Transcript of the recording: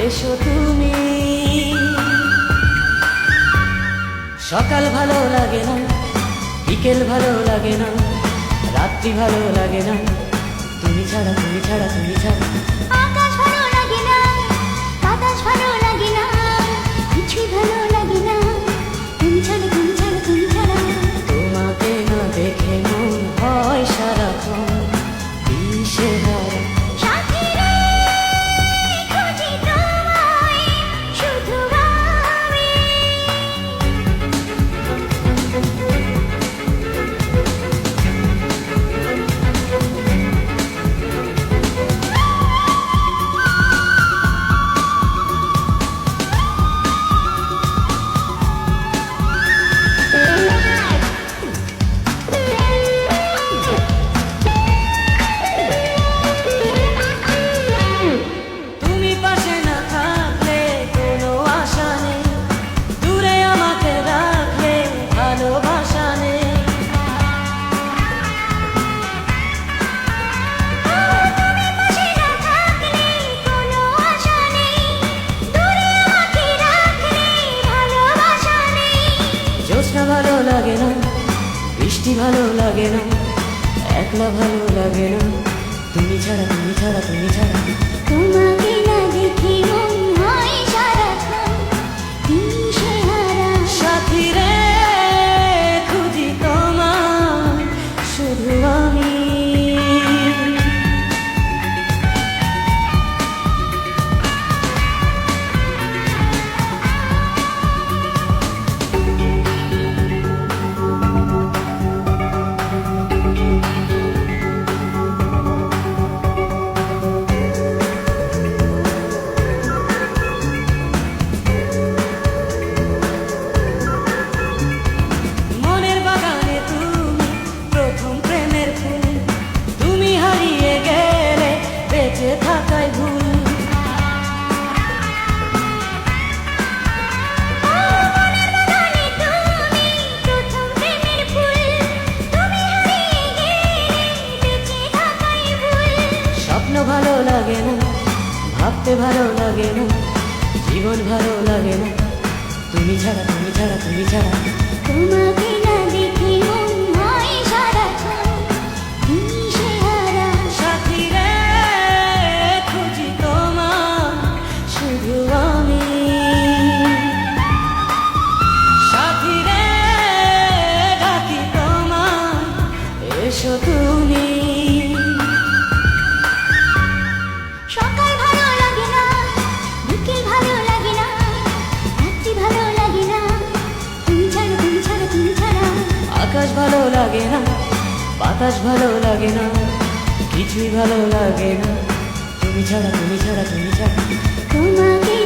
এসো তুমি। সকাল ভালো লাগে না, বিকেল ভালো লাগে না, রাত্রি ভালো লাগে না, তুমি ছাড়া তুমি ছাড়া তুমি ছাড়া। আকাশ ভালো লাগে না, বাতাস ভালো লাগে না, কিছুই ভালো লাগে না, তুমি ছাড়া তুমি ছাড়া তুমি ছাড়া। তোমাকে না দেখে মন হয় সারাক্ষণ দিশেহারা। সাথী রে, খুঁজি তোমায়, শুধু আমি। তুমি পাশে না থাকলে কোনো আশা নেই, দূরে আমাকে রাখলে ভালোবাসা নেই। তুমি পাশে না থাকলে কোনো আশা নেই, দূরে আমাকে রাখলে ভালোবাসা নেই। জ্যোৎস্না ভালো লাগে না, বৃষ্টি ভালো লাগে না, একলা ভালো লাগে না, তুমি ছাড়া তুমি ছাড়া তুমি ছাড়া। তোমাকে না দেখে মন হয় সারাক্ষণ দিশেহারা। সাথী রে, খুঁজি তোমায়, শুধু আমি। মনের বাগানে তুমি প্রথম প্রেমের ফুল, তুমি হারিয়ে গেলে বেঁচে থাকাই ভুল। মনের বাগানে তুমি প্রথম প্রেমের ফুল, তুমি হারিয়ে গেলে বেঁচে থাকাই ভুল। স্বপ্ন ভালো লাগে না, ভাবতে ভালো লাগে না, জীবন ভালো লাগে না, তুমি ছাড়া তুমি ছাড়া তুমি ছাড়া। তোমাকে না দেখে মন হয় সারাক্ষণ দিশেহারা। সাথী রে, খুঁজি তোমায়, শুধু আমি। সাথী রে, ডাকি তোমায়, এসো তুমি। সকাল ভালো লাগে না, বিকেল ভালো লাগে না, রাত্রি ভালো লাগে না, তুমি ছাড়া তুমি ছাড়া তুমি ছাড়া। আকাশ ভালো লাগে না, বাতাস ভালো লাগে না, কিছুই ভালো লাগে না, তুমি ছাড়া তুমি ছাড়া তুমি ছাড়া। তোমাকে